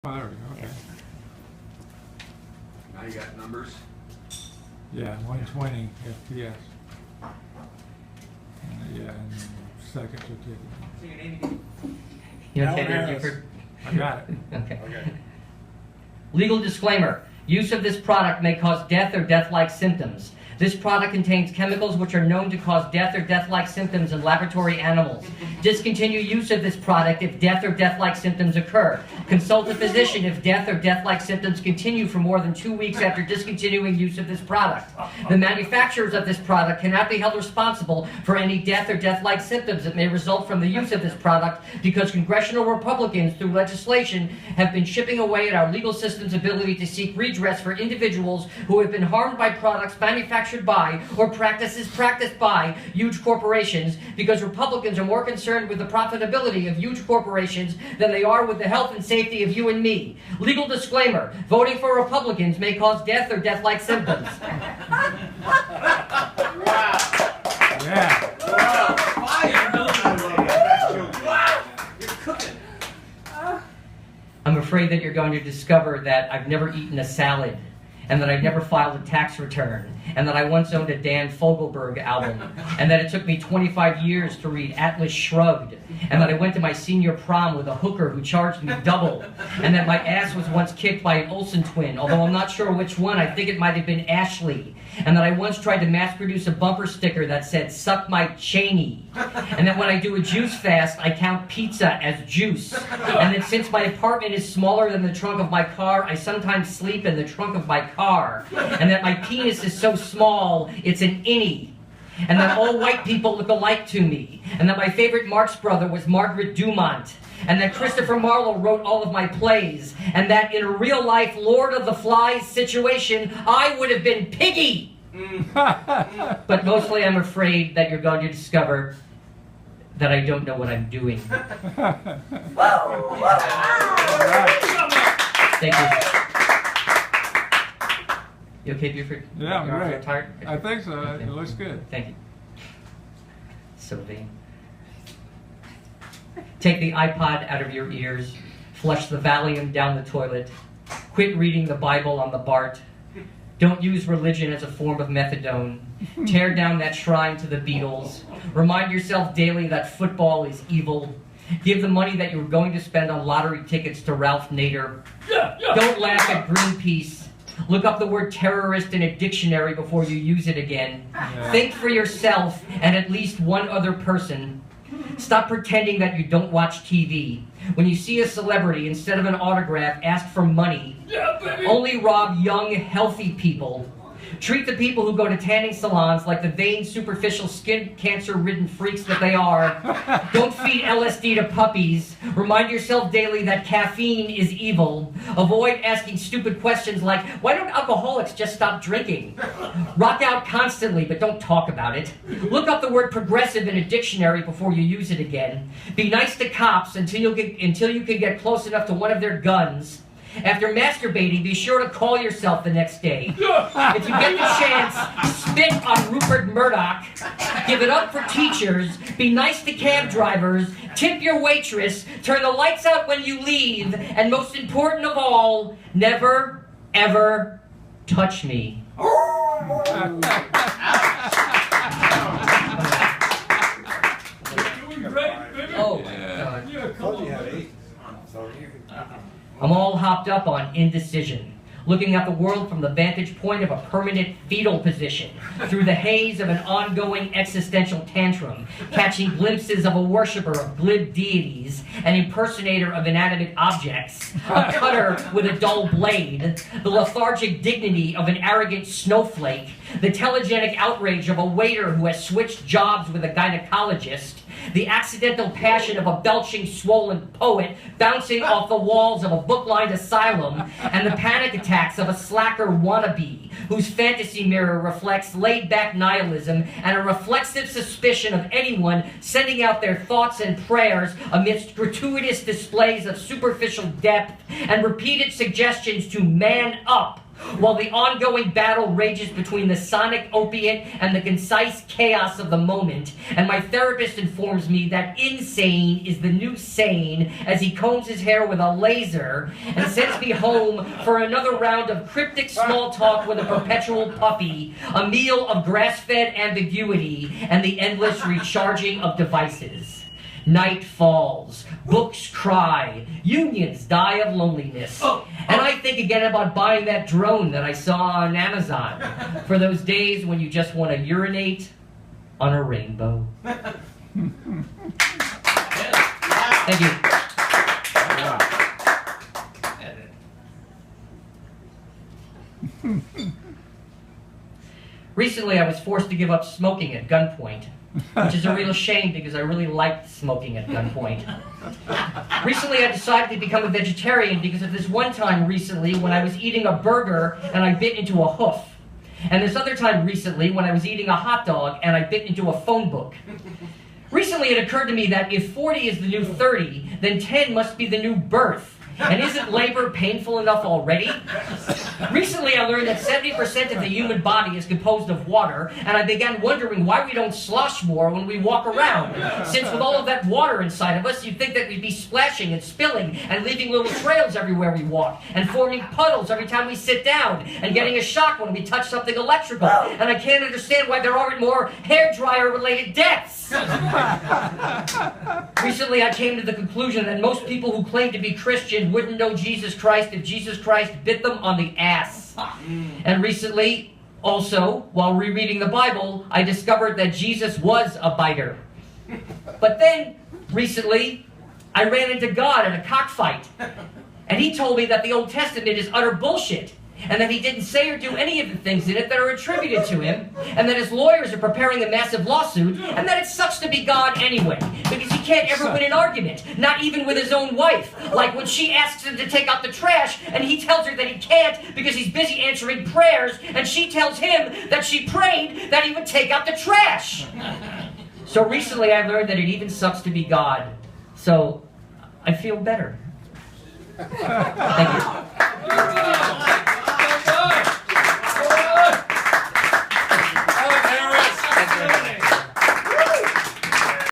Oh, there we go. Okay. Now you got numbers. Yeah, 120 FPS. Yeah, and second certificate. So your name again? You Alan okay there, Harris. Buford? I got it. Okay. Okay. Legal disclaimer. Use of this product may cause death or death-like symptoms. This product contains chemicals which are known to cause death or death-like symptoms in laboratory animals. Discontinue use of this product if death or death-like symptoms occur. Consult a physician if death or death-like symptoms continue for more than 2 weeks after discontinuing use of this product. The manufacturers of this product cannot be held responsible for any death or death-like symptoms that may result from the use of this product because congressional Republicans, through legislation, have been chipping away at our legal system's ability to seek redress for individuals who have been harmed by products manufactured by or practices practiced by huge corporations because Republicans are more concerned with the profitability of huge corporations than they are with the health and safety of you and me. Legal disclaimer. Voting for Republicans may cause death or death-like symptoms. Yeah. You're cooking. I'm afraid that you're going to discover that I've never eaten a salad, and that I've never filed a tax return, and that I once owned a Dan Fogelberg album, and that it took me 25 years to read Atlas Shrugged, and that I went to my senior prom with a hooker who charged me double, and that my ass was once kicked by an Olsen twin, although I'm not sure which one. I think it might have been Ashley, and that I once tried to mass produce a bumper sticker that said, "Suck my Cheney," and that when I do a juice fast, I count pizza as juice, and that since my apartment is smaller than the trunk of my car, I sometimes sleep in the trunk of my car, and that my penis is so small, it's an innie, and that all white people look alike to me, and that my favorite Marx brother was Margaret Dumont, and that Christopher Marlowe wrote all of my plays, and that in a real-life Lord of the Flies situation, I would have been Piggy! But mostly I'm afraid that you're going to discover that I don't know what I'm doing. Thank you. You okay, Buford? Yeah, I'm You're great. tired? I think so. It looks good. Thank you. So vain. Take the iPod out of your ears. Flush the Valium down the toilet. Quit reading the Bible on the BART. Don't use religion as a form of methadone. Tear down that shrine to the Beatles. Remind yourself daily that football is evil. Give the money that you're going to spend on lottery tickets to Ralph Nader. Don't laugh at Greenpeace. Look up the word terrorist in a dictionary before you use it again. Yeah. Think for yourself and at least one other person. Stop pretending that you don't watch TV. When you see a celebrity, instead of an autograph, ask for money. Only rob young, healthy people. Treat the people who go to tanning salons like the vain, superficial, skin cancer-ridden freaks that they are. Don't feed LSD to puppies. Remind yourself daily that caffeine is evil. Avoid asking stupid questions like, why don't alcoholics just stop drinking? Rock out constantly, but don't talk about it. Look up the word progressive in a dictionary before you use it again. Be nice to cops until you can get close enough to one of their guns. After masturbating, be sure to call yourself the next day. If you get the chance, spit on Rupert Murdoch. Give it up for teachers. Be nice to cab drivers. Tip your waitress. Turn the lights out when you leave. And most important of all, never, ever touch me. Oh, God. told you how to eat. I'm all hopped up on indecision, looking at the world from the vantage point of a permanent fetal position, through the haze of an ongoing existential tantrum, catching glimpses of a worshiper of glib deities, an impersonator of inanimate objects, a cutter with a dull blade, the lethargic dignity of an arrogant snowflake, the telegenic outrage of a waiter who has switched jobs with a gynecologist, the accidental passion of a belching, swollen poet bouncing off the walls of a book-lined asylum, and the panic attacks of a slacker wannabe whose fantasy mirror reflects laid-back nihilism and a reflexive suspicion of anyone sending out their thoughts and prayers amidst gratuitous displays of superficial depth and repeated suggestions to man up while the ongoing battle rages between the sonic opiate and the concise chaos of the moment, and my therapist informs me that insane is the new sane as he combs his hair with a laser and sends me home for another round of cryptic small talk with a perpetual puppy, a meal of grass-fed ambiguity, and the endless recharging of devices. Night falls, books cry, unions die of loneliness. And I think again about buying that drone that I saw on Amazon for those days when you just want to urinate on a rainbow. Thank you. Recently, I was forced to give up smoking at gunpoint, which is a real shame because I really liked smoking at gunpoint. Recently, I decided to become a vegetarian because of this one time recently when I was eating a burger and I bit into a hoof. And this other time recently when I was eating a hot dog and I bit into a phone book. Recently, it occurred to me that if 40 is the new 30, then 10 must be the new birth. And isn't labor painful enough already? Recently, I learned that 70% of the human body is composed of water, and I began wondering why we don't slosh more when we walk around. Since with all of that water inside of us, you'd think that we'd be splashing and spilling and leaving little trails everywhere we walk, and forming puddles every time we sit down, and getting a shock when we touch something electrical. And I can't understand why there aren't more hairdryer-related deaths. Recently, I came to the conclusion that most people who claim to be Christian wouldn't know Jesus Christ if Jesus Christ bit them on the ass. And recently, also, while rereading the Bible, I discovered that Jesus was a biter. But then, recently, I ran into God in a cockfight. And he told me that the Old Testament is utter bullshit. And that he didn't say or do any of the things in it that are attributed to him, and that his lawyers are preparing a massive lawsuit, and that it sucks to be God anyway, because he can't ever win an argument, not even with his own wife. Like when she asks him to take out the trash, and he tells her that he can't because he's busy answering prayers, and she tells him that she prayed that he would take out the trash. So recently I learned that it even sucks to be God. So I feel better. Thank you.